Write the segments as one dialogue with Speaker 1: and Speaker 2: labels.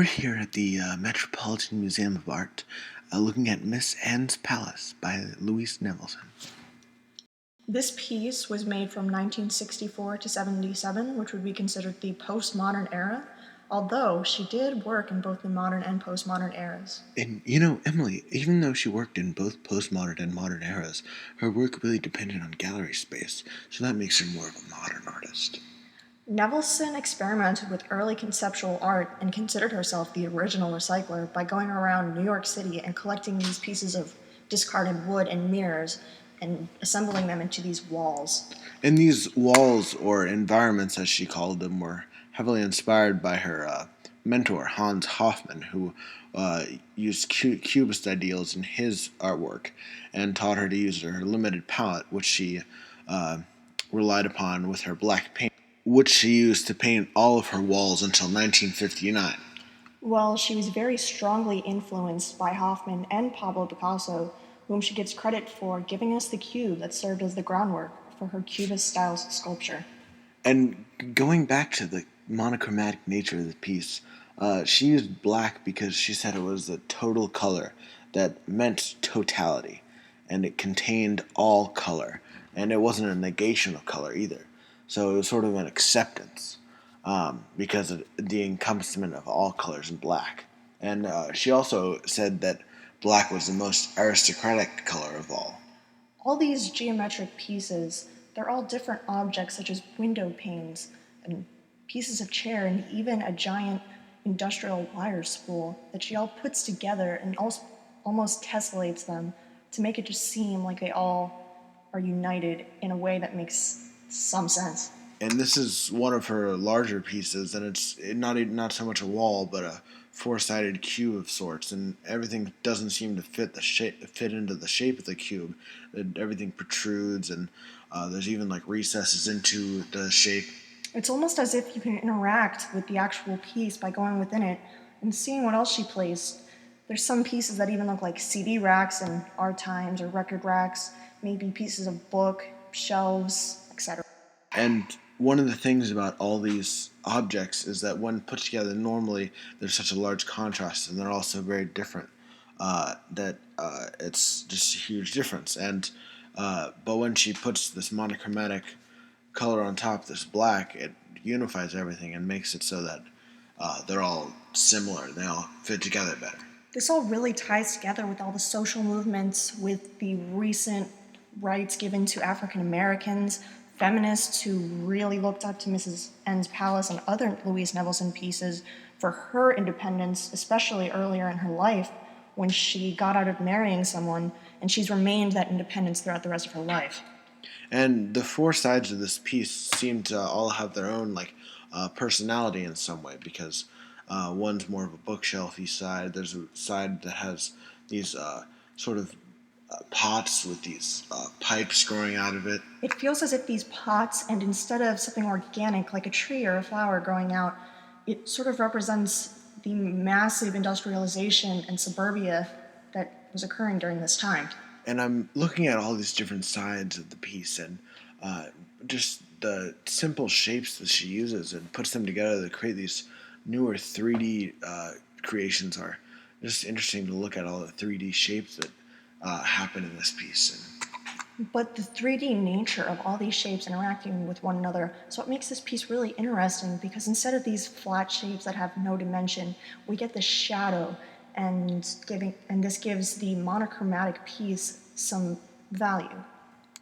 Speaker 1: We're here at the Metropolitan Museum of Art looking at Mrs.N's Palace by Louise Nevelson.
Speaker 2: This piece was made from 1964 to 77, which would be considered the postmodern era, although she did work in both the modern and postmodern eras.
Speaker 1: And Emily, even though she worked in both postmodern and modern eras, her work really depended on gallery space, so that makes her more of a modern artist.
Speaker 2: Nevelson experimented with early conceptual art and considered herself the original recycler by going around New York City and collecting these pieces of discarded wood and mirrors and assembling them into these walls.
Speaker 1: And these walls, or environments as she called them, were heavily inspired by her mentor, Hans Hofmann, who used Cubist ideals in his artwork and taught her to use her limited palette, which she relied upon with her black paint, which she used to paint all of her walls until 1959.
Speaker 2: Well, she was very strongly influenced by Hoffman and Pablo Picasso, whom she gives credit for giving us the cube that served as the groundwork for her Cubist-style sculpture.
Speaker 1: And going back to the monochromatic nature of the piece, she used black because she said it was the total color that meant totality, and it contained all color, and it wasn't a negation of color either. So it was sort of an acceptance because of the encompassment of all colors in black. And she also said that black was the most aristocratic color of all.
Speaker 2: All these geometric pieces, they're all different objects such as window panes and pieces of chair and even a giant industrial wire spool that she all puts together and almost tessellates them to make it just seem like they all are united in a way that makes some sense.
Speaker 1: And this is one of her larger pieces, and it's not so much a wall, but a four-sided cube of sorts, and everything doesn't seem to fit into the shape of the cube. Everything protrudes, and there's even like recesses into the shape.
Speaker 2: It's almost as if you can interact with the actual piece by going within it and seeing what else she placed. There's some pieces that even look like CD racks in our times, or record racks, maybe pieces of book, shelves, etc.
Speaker 1: And one of the things about all these objects is that when put together normally, there's such a large contrast, and they're also very different. That it's just a huge difference. And but when she puts this monochromatic color on top, this black, it unifies everything and makes it so that they're all similar. They all fit together better.
Speaker 2: This all really ties together with all the social movements, with the recent rights given to African Americans, feminists who really looked up to Mrs.N's Palace and other Louise Nevelson pieces for her independence, especially earlier in her life when she got out of marrying someone, and she's remained that independence throughout the rest of her life.
Speaker 1: And the four sides of this piece seem to all have their own personality in some way, because one's more of a bookshelfy side. There's a side that has these sort of pots with these pipes growing out of it.
Speaker 2: It feels as if these pots, and instead of something organic like a tree or a flower growing out, it sort of represents the massive industrialization and suburbia that was occurring during this time.
Speaker 1: And I'm looking at all these different sides of the piece, and just the simple shapes that she uses and puts them together to create these newer 3D creations are just interesting to look at, all the 3D shapes that happen in this piece.
Speaker 2: But the 3D nature of all these shapes interacting with one another is what makes this piece really interesting, because instead of these flat shapes that have no dimension, we get this shadow, and this gives the monochromatic piece some value.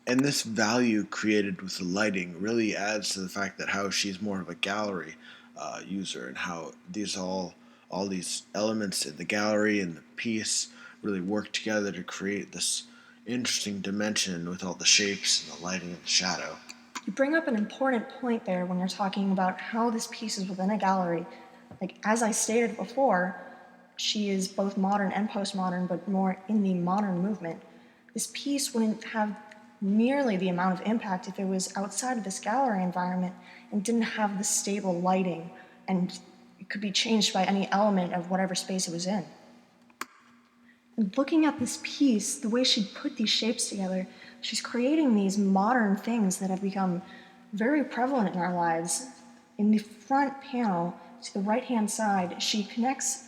Speaker 1: And this value created with the lighting really adds to the fact that how she's more of a gallery user, and how all these elements in the gallery and the piece really work together to create this interesting dimension with all the shapes and the lighting and the shadow.
Speaker 2: You bring up an important point there when you're talking about how this piece is within a gallery. Like, as I stated before, she is both modern and postmodern, but more in the modern movement. This piece wouldn't have nearly the amount of impact if it was outside of this gallery environment and didn't have the stable lighting, and it could be changed by any element of whatever space it was in. And looking at this piece, the way she put these shapes together, she's creating these modern things that have become very prevalent in our lives. In the front panel, to the right-hand side, she connects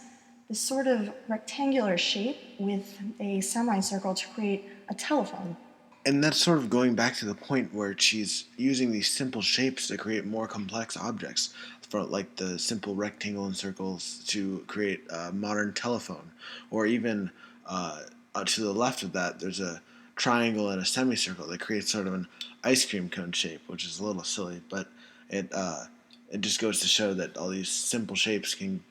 Speaker 2: this sort of rectangular shape with a semicircle to create a telephone.
Speaker 1: And that's sort of going back to the point where she's using these simple shapes to create more complex objects, from like the simple rectangle and circles to create a modern telephone, or even to the left of that, there's a triangle and a semicircle that creates sort of an ice cream cone shape, which is a little silly, but it just goes to show that all these simple shapes can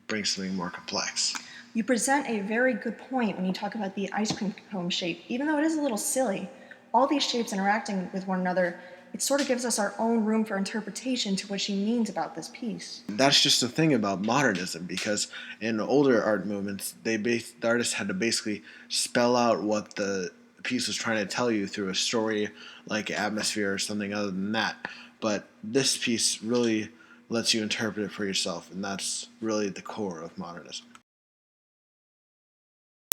Speaker 1: bring something more complex.
Speaker 2: You present a very good point when you talk about the ice cream cone shape. Even though it is a little silly, all these shapes interacting with one another, it sort of gives us our own room for interpretation to what she means about this piece.
Speaker 1: That's just the thing about modernism, because in older art movements, the artist had to basically spell out what the piece was trying to tell you through a story, like atmosphere or something other than that. But this piece really lets you interpret it for yourself, and that's really the core of modernism.